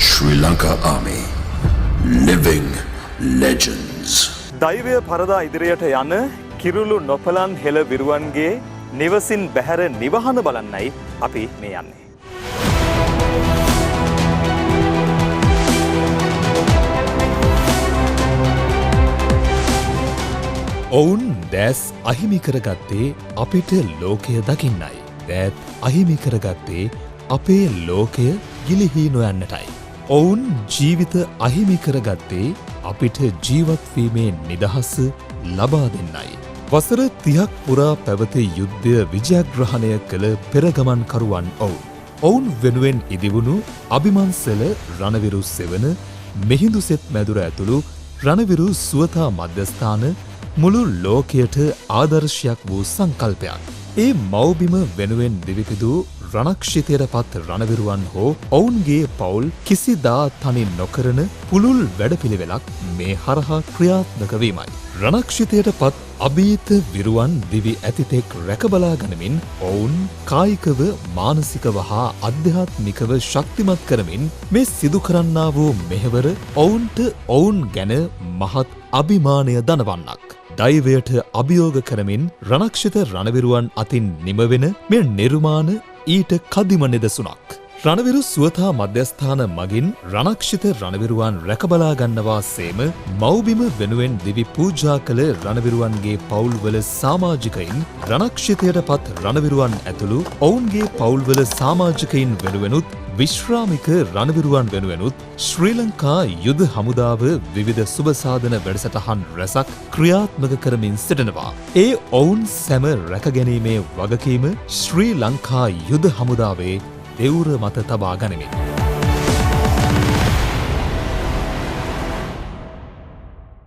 Sri Lanka Army, living legends. දෛවය පරදා ඉදිරියට යන කිරුළු නොපලන් හෙළ විරුවන්ගේ නිවසින් බැහැර නිවහන බලන්නයි අපි මේ යන්නේ. ඔවුන් දැස් අහිමි කරගත්තේ අපිට ලෝකය දකින්නයි. දෑත් අහිමි කරගත්තේ අපේ ලෝකය ගිලිහී නොයන්නටයි. ඔවුන් ජීවිත අහිමි කරගත්තේ අපිට ජීවත්වීමේ නිදහස ලබා දෙන්නයි. වසර 30ක් පුරා පැවති යුද්ධය විජයග්‍රහණය කළ පෙරගමන්කරුවන් ඔවුන්. ඔවුන් වෙනුවෙන් ඉදිවුණු අභිමන්සල රණවිරු සෙවන මිහිඳු සෙත් මැදුර ඇතුළු රණවිරු සුවතා මධ්‍යස්ථාන මුළු ලෝකයට ආදර්ශයක් වූ සංකල්පයක්. ඒ මව්බිම වෙනුවෙන් දිවිපිදූ රණක්ෂිතයට පත් රණවිරුවන් හෝ ඔවුන්ගේ පවුල් කිසිදා තනි නොකරන පුළුල් වැඩපිළිවෙලක් මේ හරහා ක්‍රියාත්මක වීමයි. රණක්ෂිතයට පත් අභීත විරුවන් දිවි ඇතිතෙක් රැකබලා ගනිමින් ඔවුන් කායිකව මානසිකව හා අධ්‍යාත්මිකව ශක්තිමත් කරමින් මේ සිදු කරන්නා වූ මෙහෙවර ඔවුන්ට ඔවුන් ගැන මහත් අභිමානය දනවන්නක්. දෛවයට අභියෝග කරමින් රණක්ෂිත රණවිරුවන් අතින් නිමවෙන මේ නිර්මාණ ඊට කදිම නිදසුනක්. රණවිරු සුවතා මධ්‍යස්ථාන මගින් රණක්ෂිත රණවිරුවන් රැකබලා ගන්නවා සේම මව්බිම වෙනුවෙන් දිවි පූජා කළ රණවිරුවන්ගේ පවුල්වල සමාජිකයින් රණක්ෂිතයට පත් රණවිරුවන් ඇතුළු ඔවුන්ගේ පවුල්වල සමාජිකයින් වෙනුවෙනුත් විශ්‍රාමික රණවිරුවන් වෙනුවෙනුත් ශ්‍රී ලංකා යුද හමුදාව විවිධ සුබසාධන වැඩසටහන් රැසක් ක්‍රියාත්මක කරමින් සිටිනවා. ඒ ඔවුන් සැම රැකගැනීමේ වගකීම ශ්‍රී ලංකා යුද හමුදාවේ දෙවුර මත තබා ගනිමින්.